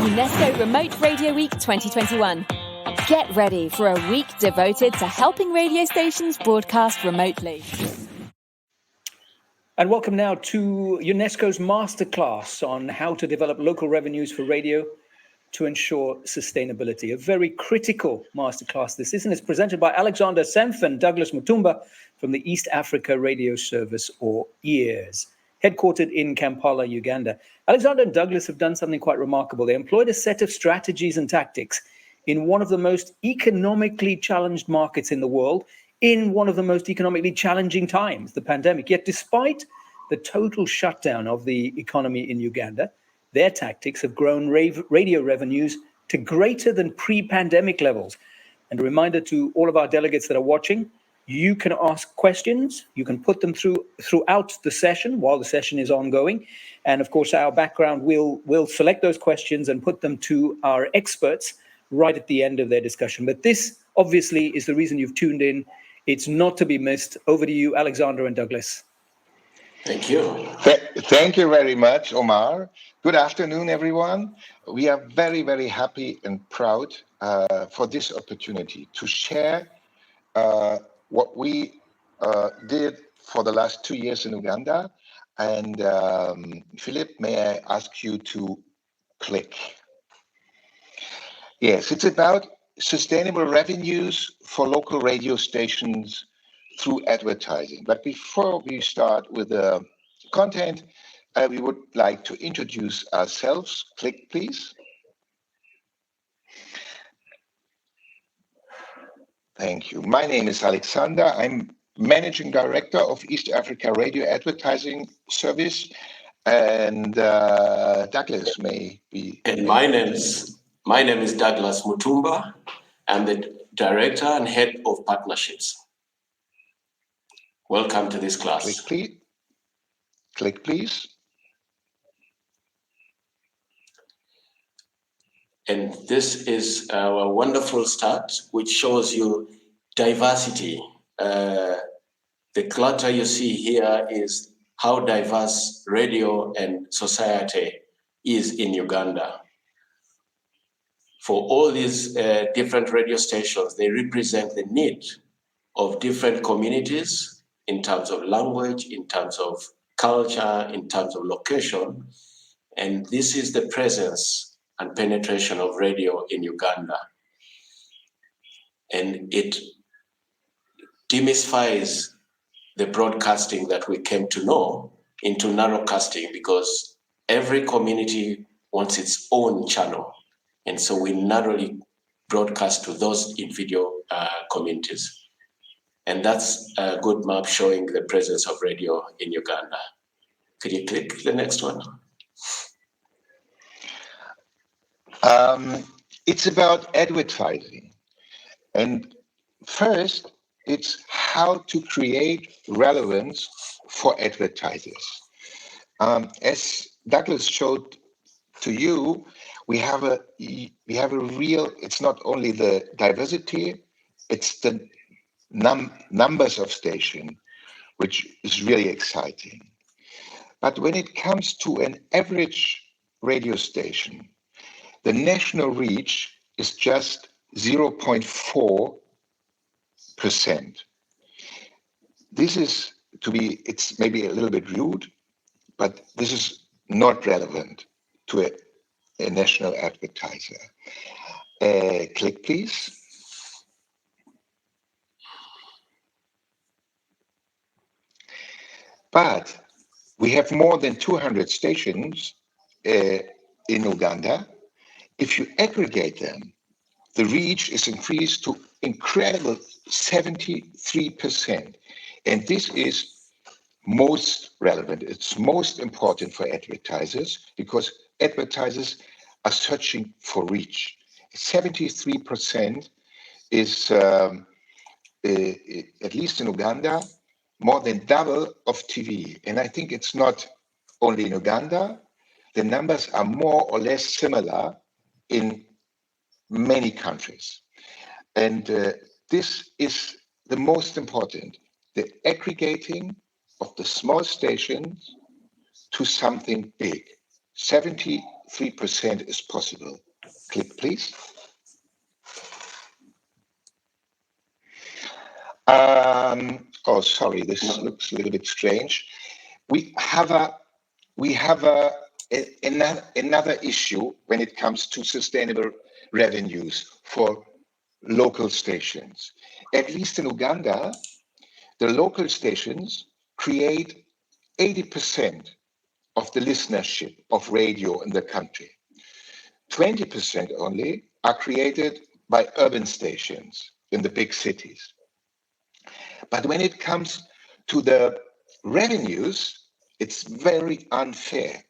UNESCO Remote Radio Week 2021. Get ready for a week devoted to helping radio stations broadcast remotely. And welcome now to UNESCO's masterclass on how to develop local revenues for radio to ensure sustainability. A very critical masterclass this is, and it's presented by Alexander Sempf and Douglas Mutumba from the East Africa Radio Service, or EARS, headquartered in Kampala, Uganda. Alexander and Douglas have done something quite remarkable. They employed a set of strategies and tactics in one of the most economically challenged markets in the world, in one of the most economically challenging times, the pandemic. Yet despite the total shutdown of the economy in Uganda, their tactics have grown radio revenues to greater than pre-pandemic levels. And a reminder to all of our delegates that are watching, you can ask questions. You can put them throughout the session while the session is ongoing. And of course, our background will select those questions and put them to our experts right at the end of their discussion. But this obviously is the reason you've tuned in. It's not to be missed. Over to you, Alexander and Douglas. Thank you. Thank you very much, Omar. Good afternoon, everyone. We are very, very happy and proud for this opportunity to share what we did for the last 2 years in Uganda. And Philip, may I ask you to click? Yes, it's about sustainable revenues for local radio stations through advertising. But before we start with the content, we would like to introduce ourselves. Click, please. Thank you. My name is Alexander. I'm Managing Director of East Africa Radio Advertising Service. And Douglas may be... And my name is Douglas Mutumba. I'm the Director and Head of Partnerships. Welcome to this class. Click, please. Click, please. And this is our wonderful start, which shows you diversity. The clutter you see here is how diverse radio and society is in Uganda. For all these different radio stations, they represent the need of different communities in terms of language, in terms of culture, in terms of location. And this is the presence and penetration of radio in Uganda. And it demystifies the broadcasting that we came to know into narrowcasting, because every community wants its own channel. And so we narrowly broadcast to those individual communities. And that's a good map showing the presence of radio in Uganda. Could you click the next one? It's about advertising. And first, it's how to create relevance for advertisers. As Douglas showed to you, we have a real, it's not only the diversity, it's the numbers of station, which is really exciting. But when it comes to an average radio station, the national reach is just 0.4%. This is it's maybe a little bit rude, but this is not relevant to a national advertiser. Click, please. But we have more than 200 stations in Uganda. If you aggregate them, the reach is increased to incredible 73%. And this is most relevant. It's most important for advertisers, because advertisers are searching for reach. 73% is, at least in Uganda, more than double of TV. And I think it's not only in Uganda. The numbers are more or less similar in many countries. And this is the most important, the aggregating of the small stations to something big. 73% 3% is possible. Click, please. Oh, sorry, this looks a little bit strange. We have another issue when it comes to sustainable revenues for local stations. At least in Uganda, the local stations create 80% of the listenership of radio in the country. 20% only are created by urban stations in the big cities. But when it comes to the revenues, it's very unfair.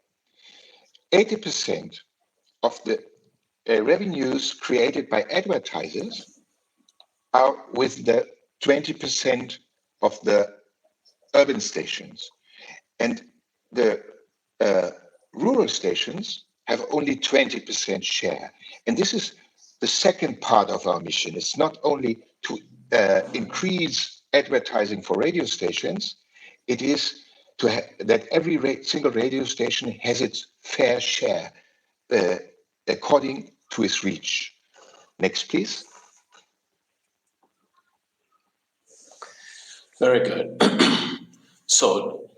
80% of the revenues created by advertisers are with the 20% of the urban stations. And the rural stations have only 20% share. And this is the second part of our mission. It's not only to increase advertising for radio stations, it is to that every single radio station has its fair share according to its reach. Next, please. Very good. So,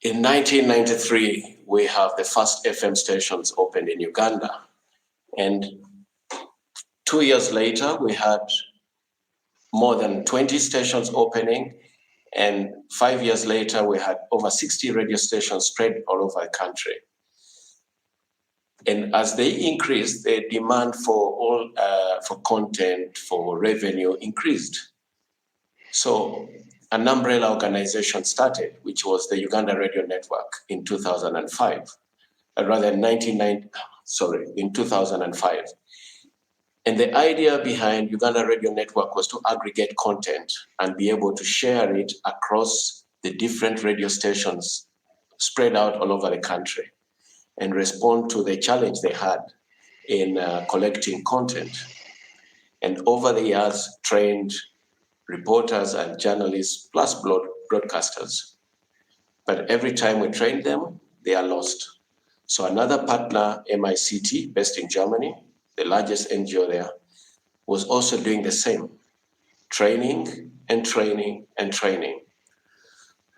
in 1993, we have the first FM stations opened in Uganda. And 2 years later, we had more than 20 stations opening. And 5 years later, we had over 60 radio stations spread all over the country. And as they increased, the demand for content, for revenue increased. So an umbrella organization started, which was the Uganda Radio Network in 2005, in 2005. And the idea behind Uganda Radio Network was to aggregate content and be able to share it across the different radio stations spread out all over the country and respond to the challenge they had in collecting content. And over the years, trained reporters and journalists, plus broadcasters. But every time we train them, they are lost. So another partner, MICT, based in Germany, the largest NGO there, was also doing the same, training and training and training.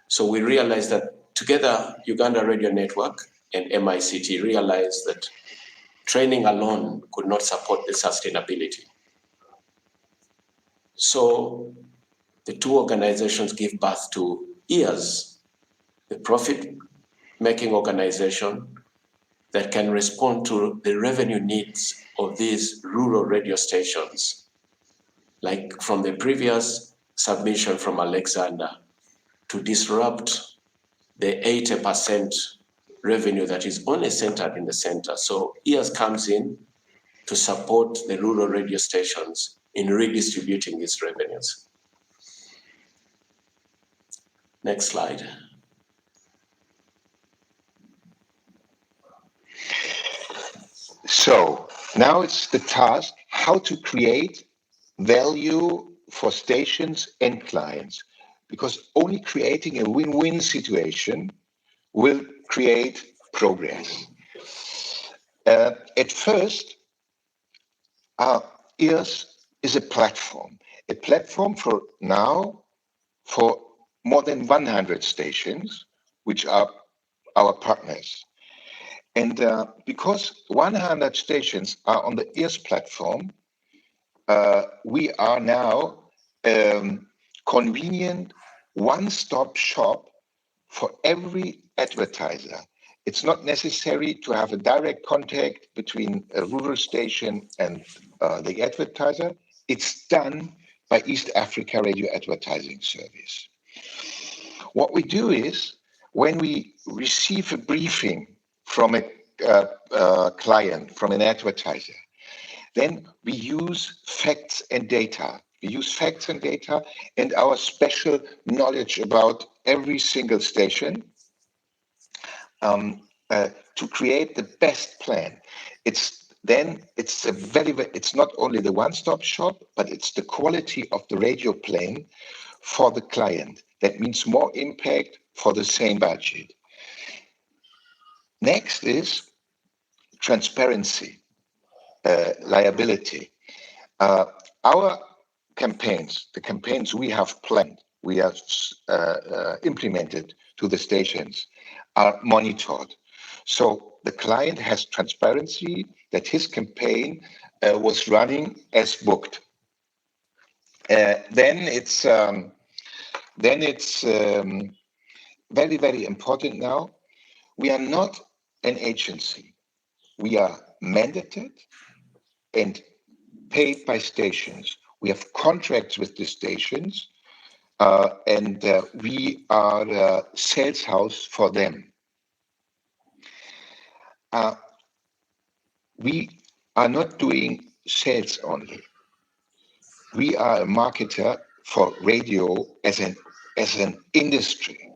So we realized that together, Uganda Radio Network and MICT realized that training alone could not support the sustainability. So the two organizations gave birth to EARS, the profit-making organization that can respond to the revenue needs of these rural radio stations. Like from the previous submission from Alexander, to disrupt the 80% revenue that is only centered in the center. So EARS comes in to support the rural radio stations in redistributing these revenues. Next slide. So now it's the task how to create value for stations and clients, because only creating a win-win situation will create progress. At first, EARS is a platform for now for more than 100 stations, which are our partners. And because 100 stations are on the EARS platform, we are now convenient one-stop shop for every advertiser. It's not necessary to have a direct contact between a rural station and the advertiser. It's done by East Africa Radio Advertising Service. What we do is, when we receive a briefing from a client, from an advertiser, then we use facts and data. We use facts and data and our special knowledge about every single station to create the best plan. It's not only the one-stop shop, but it's the quality of the radio plan for the client. That means more impact for the same budget. Next is transparency, liability. Our campaigns, the campaigns we have planned, we have implemented to the stations, are monitored. So the client has transparency that his campaign was running as booked. Then it's very, very important now. We are not an agency. We are mandated and paid by stations. We have contracts with the stations, and we are a sales house for them. We are not doing sales only. We are a marketer for radio as an industry.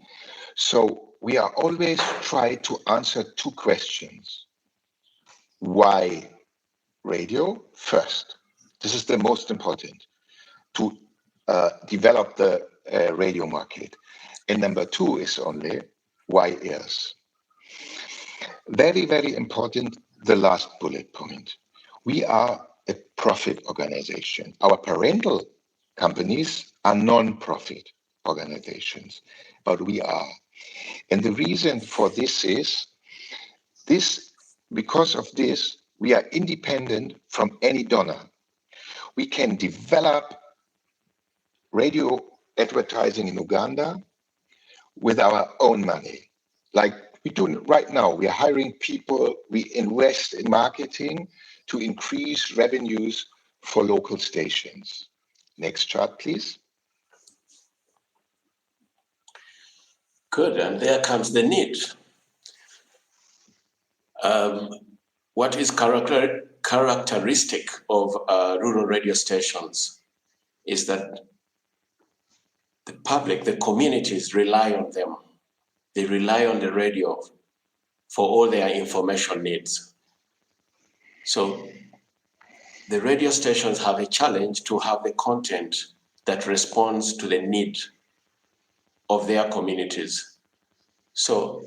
So we are always trying to answer two questions. Why radio? First, this is the most important, to develop the radio market. And number two is only why ears. Very, very important, the last bullet point. We are a profit organization. Our parental companies are non-profit organizations, but we are. And the reason for this is because of this, we are independent from any donor. We can develop radio advertising in Uganda with our own money. Like we do right now, we are hiring people, we invest in marketing to increase revenues for local stations. Next chart, please. Good, and there comes the need. What is characteristic of rural radio stations is that the public, the communities rely on them. They rely on the radio for all their information needs. So the radio stations have a challenge to have the content that responds to the need of their communities. So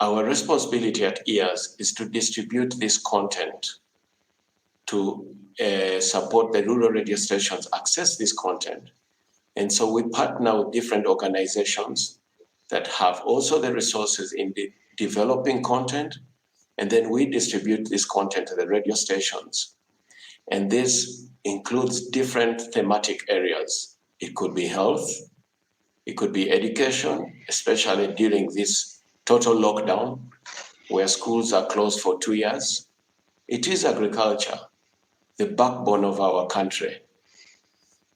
our responsibility at EARS is to distribute this content to support the rural radio stations access this content. And so we partner with different organizations that have also the resources in developing content, and then we distribute this content to the radio stations. And this includes different thematic areas. It could be health, it could be education, especially during this total lockdown where schools are closed for 2 years. It is agriculture, the backbone of our country.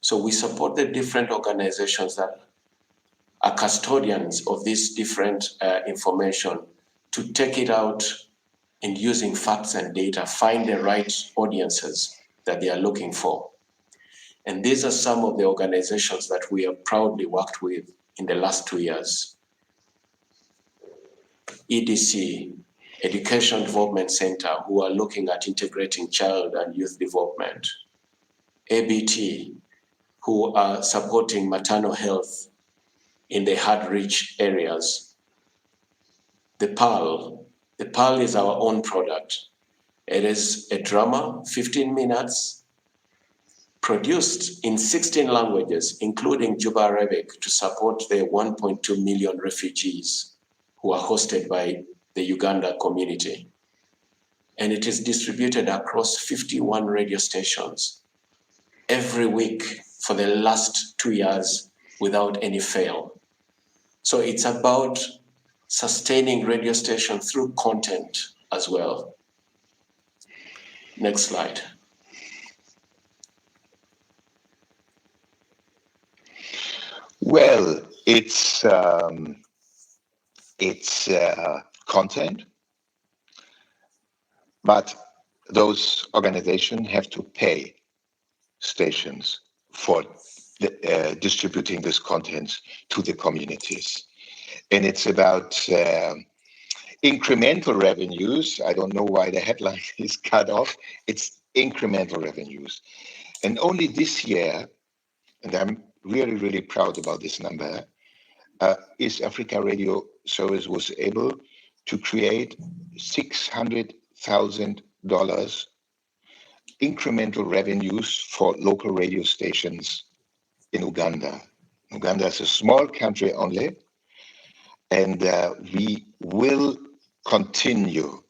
So we support the different organizations that are custodians of this different information to take it out and using facts and data, find the right audiences that they are looking for. And these are some of the organizations that we have proudly worked with in the last 2 years. EDC, Education Development Center, who are looking at integrating child and youth development. ABT, who are supporting maternal health in the hard-reach areas. The PAL is our own product. It is a drama, 15 minutes, produced in 16 languages, including Juba Arabic, to support the 1.2 million refugees who are hosted by the Uganda community. And it is distributed across 51 radio stations every week for the last 2 years without any fail. So it's about sustaining radio station through content as well. Next slide. Well, it's content, but those organizations have to pay stations for distributing this content to the communities. And it's about incremental revenues. I don't know why the headline is cut off. It's incremental revenues. And only this year, and I'm really, really proud about this number, East Africa Radio Service was able to create $600,000 incremental revenues for local radio stations in Uganda. Uganda is a small country only, and we will continue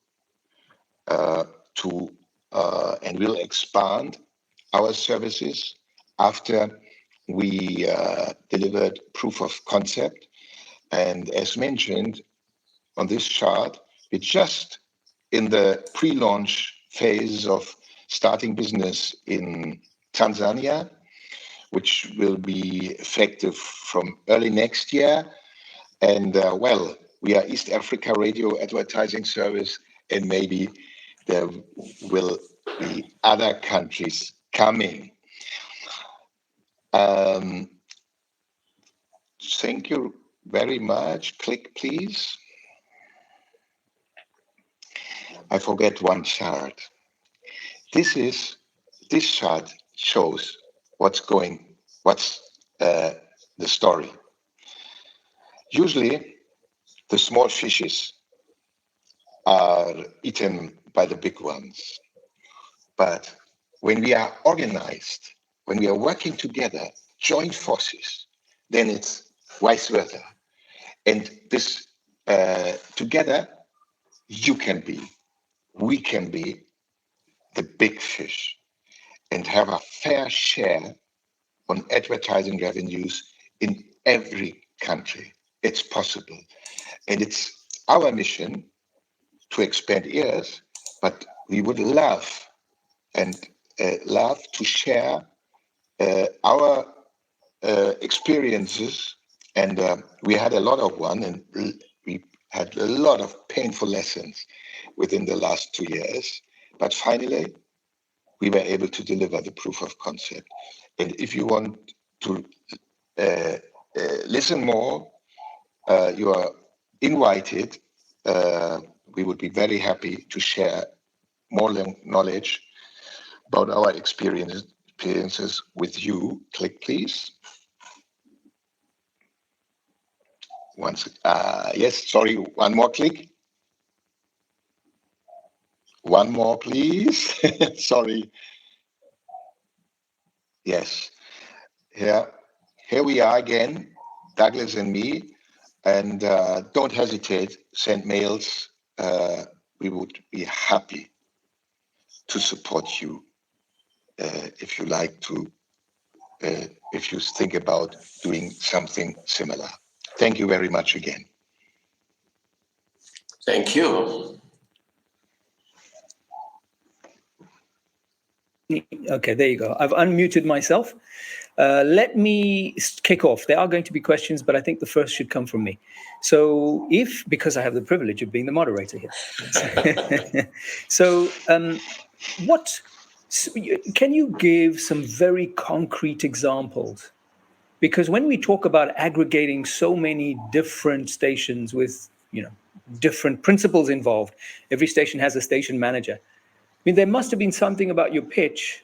and will expand our services after we delivered proof of concept. And as mentioned on this chart, we're just in the pre-launch phase of starting business in Tanzania, which will be effective from early next year. And we are East Africa radio advertising service, and maybe there will be other countries coming. Thank you very much. Click, please. I forget one chart. This chart shows what's the story. Usually, the small fishes are eaten by the big ones. But when we are organized, when we are working together, joint forces, then it's vice versa. And this together, we can be the big fish and have a fair share on advertising revenues in every country. It's possible. And it's our mission to expand ears, but we would love to share our experiences. And we had a lot of one, and we had a lot of painful lessons within the last 2 years. But finally, we were able to deliver the proof of concept. And if you want to listen more, you are invited. We would be very happy to share more knowledge about our experiences with you. Click, please. Yes, sorry, one more click. One more, please. Sorry. Yes. Here we are again, Douglas and me. And don't hesitate, send mails. We would be happy to support you if you like to, if you think about doing something similar. Thank you very much again. Thank you. Okay, there you go. I've unmuted myself. Let me kick off. There are going to be questions, but I think the first should come from me. So because I have the privilege of being the moderator here. So can you give some very concrete examples? Because when we talk about aggregating so many different stations with, different principles involved, every station has a station manager. I mean, there must have been something about your pitch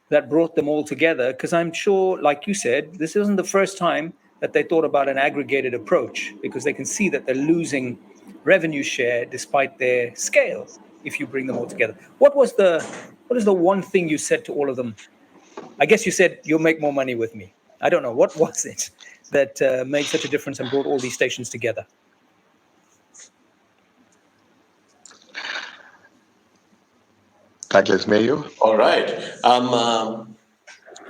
that brought them all together, because I'm sure, like you said, this isn't the first time that they thought about an aggregated approach, because they can see that they're losing revenue share despite their scale if you bring them all together. What is the one thing you said to all of them? I guess you said, you'll make more money with me. I don't know. What was it that made such a difference and brought all these stations together? Douglas, may you? All right.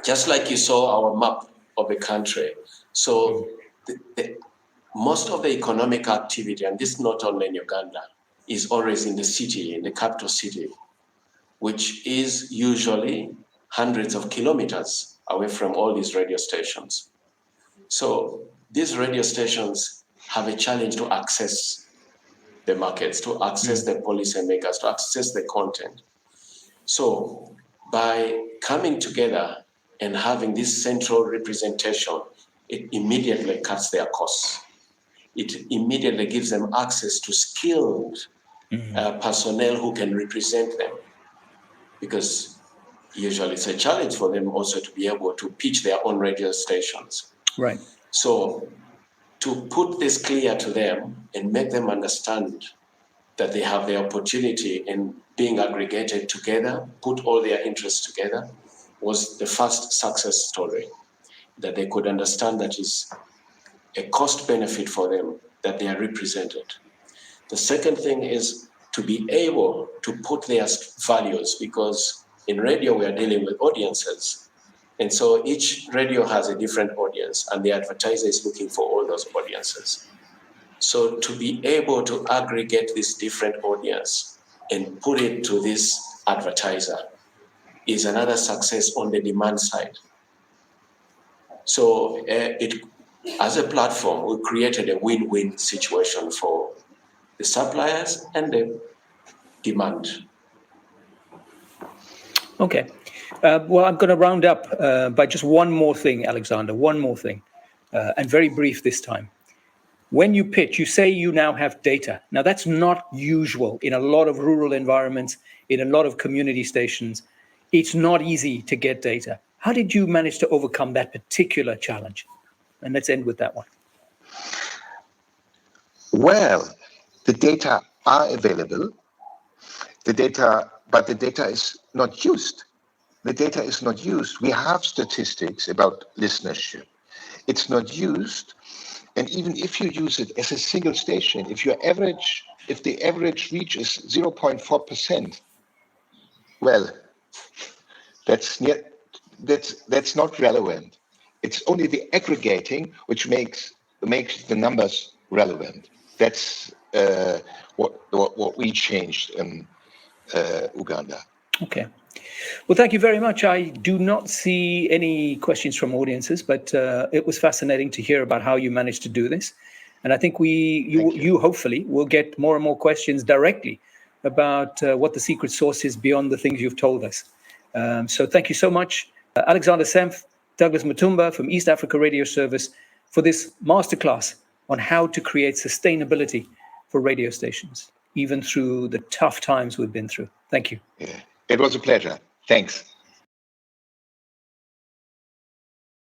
Just like you saw our map of the country. So most of the economic activity, and this is not only in Uganda, is always in the city, in the capital city, which is usually hundreds of kilometers away from all these radio stations. So these radio stations have a challenge to access the markets, to access the policymakers, to access the content. So by coming together and having this central representation, it immediately cuts their costs. It immediately gives them access to skilled personnel who can represent them, because usually it's a challenge for them also to be able to pitch their own radio stations. Right. So to put this clear to them and make them understand that they have the opportunity in being aggregated together, put all their interests together, was the first success story, that they could understand that is a cost benefit for them, that they are represented. The second thing is to be able to put their values, because in radio we are dealing with audiences. And so each radio has a different audience, and the advertiser is looking for all those audiences. So to be able to aggregate this different audience and put it to this advertiser is another success on the demand side. So as a platform, we created a win-win situation for the suppliers and the demand. Okay. Well, I'm going to round up by just one more thing, Alexander, one more thing, and very brief this time. When you pitch, you say you now have data. Now, that's not usual in a lot of rural environments, in a lot of community stations. It's not easy to get data. How did you manage to overcome that particular challenge? And let's end with that one. Well, the data are available. But the data is not used. The data is not used. We have statistics about listenership. It's not used. And even if you use it as a single station, if the average reach is 0.4%, well, that's not relevant. It's only the aggregating which makes the numbers relevant. That's what we changed in Uganda. Okay. Well, thank you very much. I do not see any questions from audiences, but it was fascinating to hear about how you managed to do this. And I think you hopefully will get more and more questions directly about what the secret sauce is beyond the things you've told us. So thank you so much, Alexander Sempf, Douglas Mutumba from East Africa Radio Service, for this masterclass on how to create sustainability for radio stations, even through the tough times we've been through. Thank you. Yeah, it was a pleasure. Thanks.